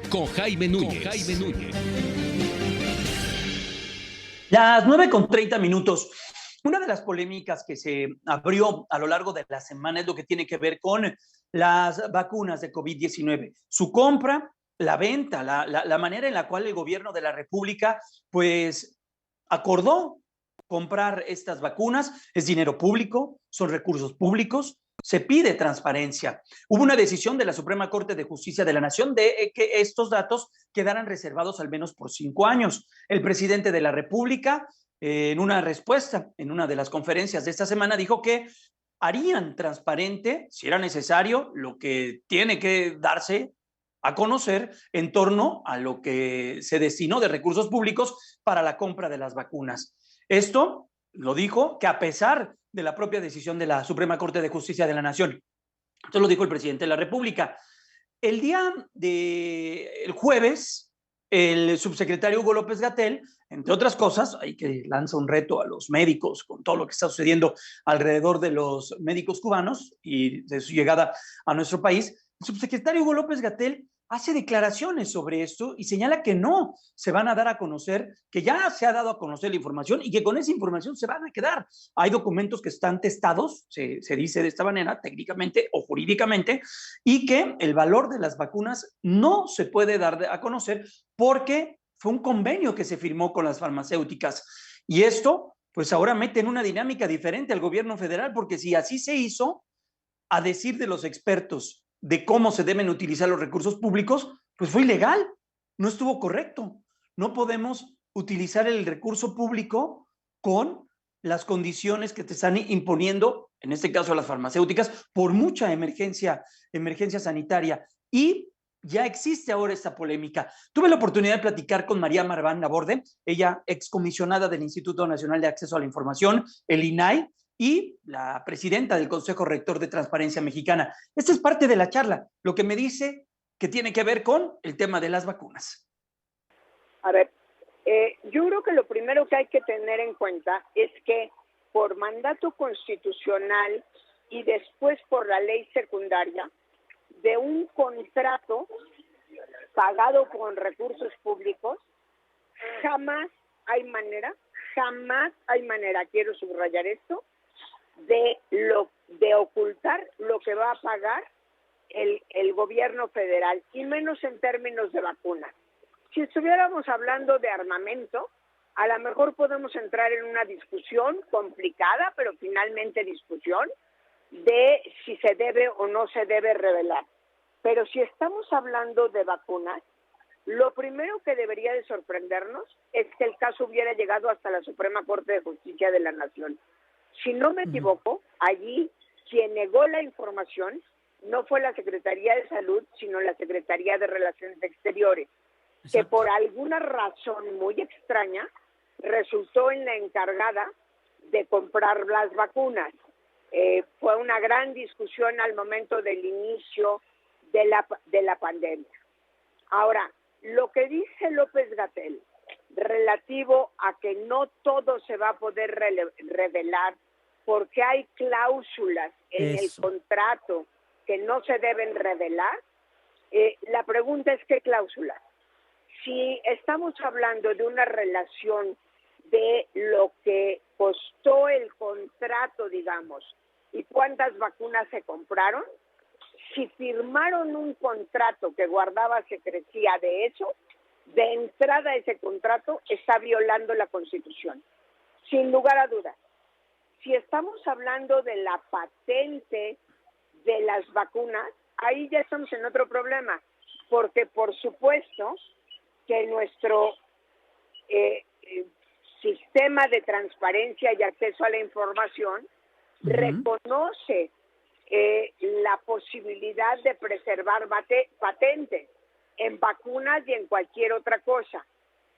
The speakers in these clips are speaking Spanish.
con Jaime Núñez. Las 9:30. Una de las polémicas que se abrió a lo largo de la semana es lo que tiene que ver con las vacunas de COVID-19. Su compra, la venta, la manera en la cual el gobierno de la República, pues, acordó comprar estas vacunas. Es dinero público, son recursos públicos, se pide transparencia. Hubo una decisión de la Suprema Corte de Justicia de la Nación de que estos datos quedaran reservados al menos por 5 años. El presidente de la República, en una respuesta, en una de las conferencias de esta semana, dijo que harían transparente, si era necesario, lo que tiene que darse a conocer en torno a lo que se destinó de recursos públicos para la compra de las vacunas. Esto lo dijo que a pesar de la propia decisión de la Suprema Corte de Justicia de la Nación. Esto lo dijo el presidente de la República. El día del jueves, el subsecretario Hugo López-Gatell, entre otras cosas, ahí que lanza un reto a los médicos con todo lo que está sucediendo alrededor de los médicos cubanos y de su llegada a nuestro país, el subsecretario Hugo López-Gatell hace declaraciones sobre esto y señala que no se van a dar a conocer, que ya se ha dado a conocer la información y que con esa información se van a quedar. Hay documentos que están testados, se dice de esta manera, técnicamente o jurídicamente, y que el valor de las vacunas no se puede dar a conocer porque fue un convenio que se firmó con las farmacéuticas. Y esto, pues ahora mete en una dinámica diferente al gobierno federal, porque si así se hizo, a decir de los expertos de cómo se deben utilizar los recursos públicos, pues fue ilegal, no estuvo correcto. No podemos utilizar el recurso público con las condiciones que te están imponiendo, en este caso las farmacéuticas, por mucha emergencia sanitaria. Y ya existe ahora esta polémica. Tuve la oportunidad de platicar con María Marván Laborde, ella excomisionada del Instituto Nacional de Acceso a la Información, el INAI, y la presidenta del Consejo Rector de Transparencia Mexicana. Esta es parte de la charla, lo que me dice que tiene que ver con el tema de las vacunas. A ver, yo creo que lo primero que hay que tener en cuenta es que por mandato constitucional y después por la ley secundaria, de un contrato pagado con recursos públicos, jamás hay manera, quiero subrayar esto, de ocultar lo que va a pagar el gobierno federal, y menos en términos de vacunas. Si estuviéramos hablando de armamento, a lo mejor podemos entrar en una discusión complicada, pero finalmente discusión, de si se debe o no se debe revelar. Pero si estamos hablando de vacunas, lo primero que debería de sorprendernos es que el caso hubiera llegado hasta la Suprema Corte de Justicia de la Nación. Si no me equivoco, allí quien negó la información no fue la Secretaría de Salud, sino la Secretaría de Relaciones Exteriores, que por alguna razón muy extraña resultó en la encargada de comprar las vacunas. Fue una gran discusión al momento del inicio de la pandemia. Ahora, lo que dice López-Gatell relativo a que no todo se va a poder revelar porque hay cláusulas en el contrato que no se deben revelar, la pregunta es ¿qué cláusulas? Si estamos hablando de una relación de lo que costó el contrato, digamos, y cuántas vacunas se compraron, si firmaron un contrato que guardaba secrecía de eso, de entrada ese contrato está violando la Constitución, sin lugar a dudas. Si estamos hablando de la patente de las vacunas, ahí ya estamos en otro problema, porque por supuesto que nuestro sistema de transparencia y acceso a la información reconoce la posibilidad de preservar patentes en vacunas y en cualquier otra cosa.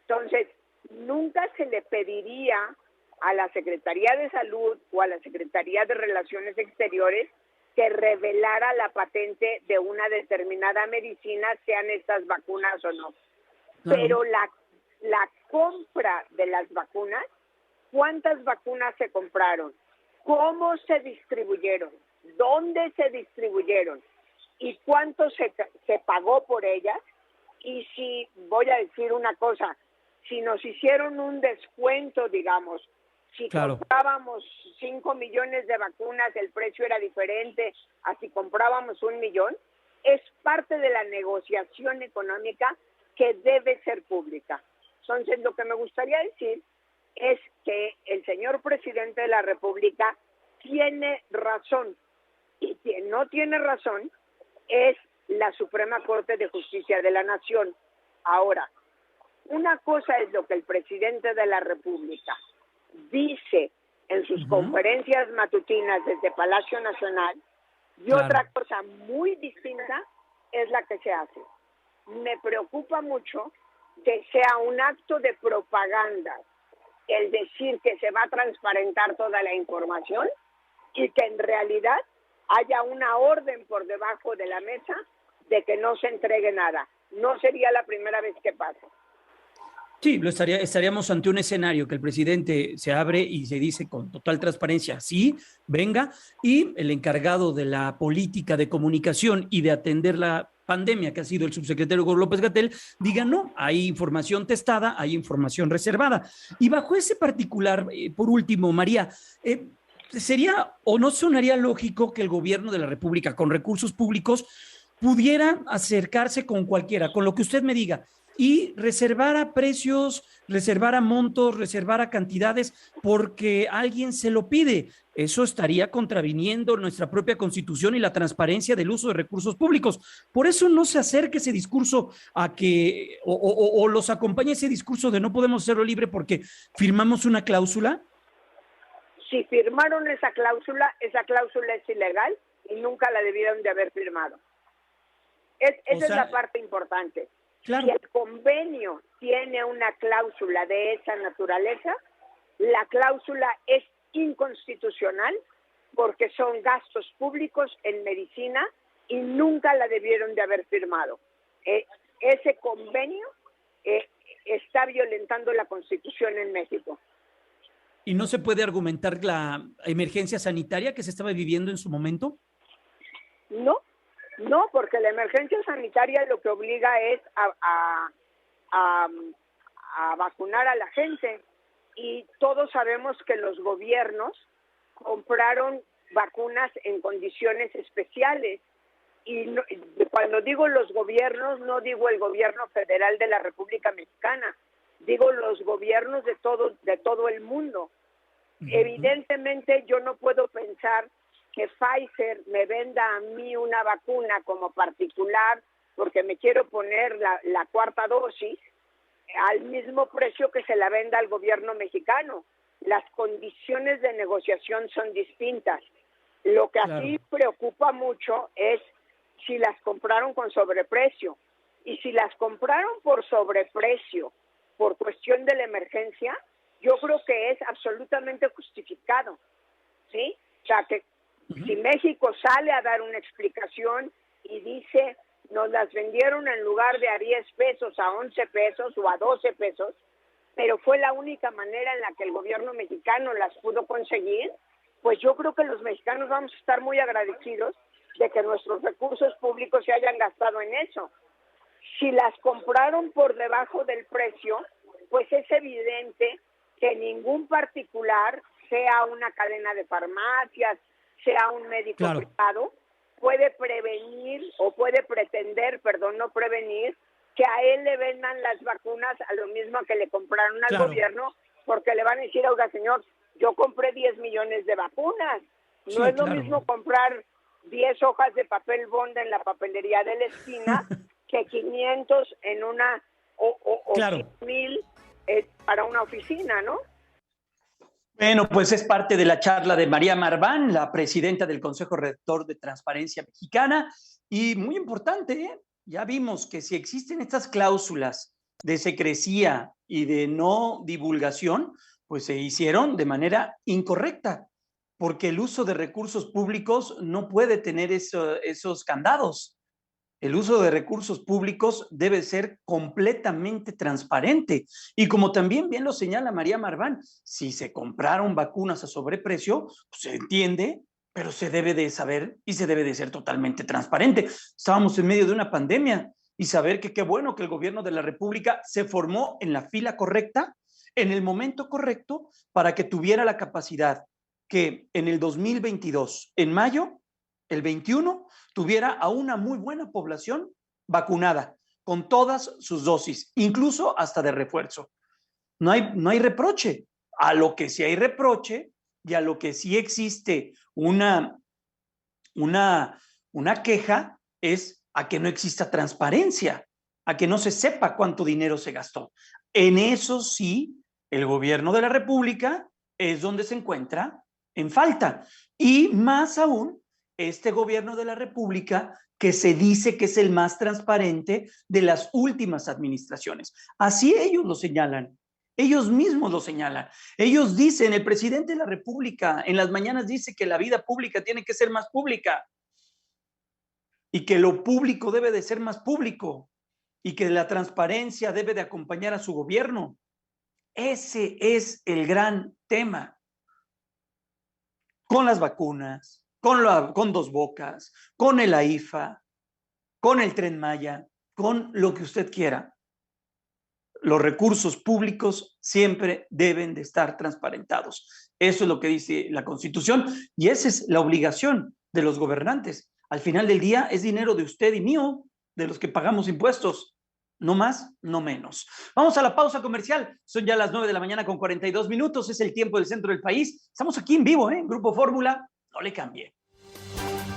Entonces, nunca se le pediría a la Secretaría de Salud o a la Secretaría de Relaciones Exteriores que revelara la patente de una determinada medicina, sean estas vacunas o no. Pero la compra de las vacunas, ¿cuántas vacunas se compraron? ¿Cómo se distribuyeron? ¿Dónde se distribuyeron? ¿Y cuánto se pagó por ellas? Y si, voy a decir una cosa, si nos hicieron un descuento, digamos, si comprábamos 5 millones de vacunas, el precio era diferente a si comprábamos 1 millón, es parte de la negociación económica que debe ser pública. Entonces, lo que me gustaría decir es que el señor presidente de la República tiene razón, y quien no tiene razón es la Suprema Corte de Justicia de la Nación. Ahora, una cosa es lo que el presidente de la República dice en sus conferencias matutinas desde Palacio Nacional, y otra cosa muy distinta es la que se hace. Me preocupa mucho que sea un acto de propaganda el decir que se va a transparentar toda la información y que en realidad haya una orden por debajo de la mesa de que no se entregue nada. No sería la primera vez que pasa. Sí, estaríamos ante un escenario que el presidente se abre y se dice con total transparencia, sí, venga, y el encargado de la política de comunicación y de atender la pandemia, que ha sido el subsecretario López-Gatell, diga no, hay información testada, hay información reservada. Y bajo ese particular, por último, María, ¿sería o no sonaría lógico que el gobierno de la República, con recursos públicos, pudiera acercarse con cualquiera, con lo que usted me diga, y reservara precios, reservara montos, reservara cantidades porque alguien se lo pide? Eso estaría contraviniendo nuestra propia Constitución y la transparencia del uso de recursos públicos. Por eso no se acerca ese discurso a que, o los acompaña ese discurso de no podemos hacerlo libre porque firmamos una cláusula. Si firmaron esa cláusula es ilegal y nunca la debieron de haber firmado. Esa es la parte importante. Claro. Si el convenio tiene una cláusula de esa naturaleza, la cláusula es inconstitucional porque son gastos públicos en medicina y nunca la debieron de haber firmado. Ese convenio está violentando la Constitución en México. ¿Y no se puede argumentar la emergencia sanitaria que se estaba viviendo en su momento? No, porque la emergencia sanitaria lo que obliga es a vacunar a la gente, y todos sabemos que los gobiernos compraron vacunas en condiciones especiales. Y no, cuando digo los gobiernos, no digo el gobierno federal de la República Mexicana, digo los gobiernos de todo el mundo. Evidentemente yo no puedo pensar que Pfizer me venda a mí una vacuna como particular porque me quiero poner la cuarta dosis al mismo precio que se la venda al gobierno mexicano. Las condiciones de negociación son distintas. Lo que aquí preocupa mucho es si las compraron con sobreprecio. Y si las compraron por sobreprecio, por cuestión de la emergencia, yo creo que es absolutamente justificado, ¿sí? O sea, que si México sale a dar una explicación y dice, nos las vendieron en lugar de a 10 pesos, a 11 pesos o a 12 pesos, pero fue la única manera en la que el gobierno mexicano las pudo conseguir, pues yo creo que los mexicanos vamos a estar muy agradecidos de que nuestros recursos públicos se hayan gastado en eso. Si las compraron por debajo del precio, pues es evidente que ningún particular, sea una cadena de farmacias, sea un médico privado, puede prevenir o puede pretender, no prevenir, que a él le vendan las vacunas a lo mismo que le compraron al gobierno, porque le van a decir, oiga señor, yo compré 10 millones de vacunas. No es lo mismo comprar 10 hojas de papel bond en la papelería de la esquina que 500 en una o 1,000 para una oficina, ¿no? Bueno, pues es parte de la charla de María Marván, la presidenta del Consejo Rector de Transparencia Mexicana, y muy importante, ya vimos que si existen estas cláusulas de secrecía y de no divulgación, pues se hicieron de manera incorrecta, porque el uso de recursos públicos no puede tener esos candados. El uso de recursos públicos debe ser completamente transparente. Y como también bien lo señala María Marván, si se compraron vacunas a sobreprecio, pues se entiende, pero se debe de saber y se debe de ser totalmente transparente. Estábamos en medio de una pandemia y saber que qué bueno que el gobierno de la República se formó en la fila correcta, en el momento correcto, para que tuviera la capacidad que en el 2022, en mayo, el 21, tuviera a una muy buena población vacunada con todas sus dosis, incluso hasta de refuerzo. No hay reproche. A lo que sí hay reproche y a lo que sí existe una queja es a que no exista transparencia, a que no se sepa cuánto dinero se gastó. En eso sí, el gobierno de la República es donde se encuentra en falta. Y más aún, este gobierno de la República que se dice que es el más transparente de las últimas administraciones. Así ellos lo señalan. Ellos mismos lo señalan. Ellos dicen, el presidente de la República en las mañanas dice que la vida pública tiene que ser más pública y que lo público debe de ser más público y que la transparencia debe de acompañar a su gobierno. Ese es el gran tema. Con las vacunas, con Dos Bocas, con el AIFA, con el Tren Maya, con lo que usted quiera. Los recursos públicos siempre deben de estar transparentados. Eso es lo que dice la Constitución y esa es la obligación de los gobernantes. Al final del día es dinero de usted y mío, de los que pagamos impuestos. No más, no menos. Vamos a la pausa comercial. Son ya las 9 de la mañana con 42 minutos. Es el tiempo del centro del país. Estamos aquí en vivo, en Grupo Fórmula. No le cambie.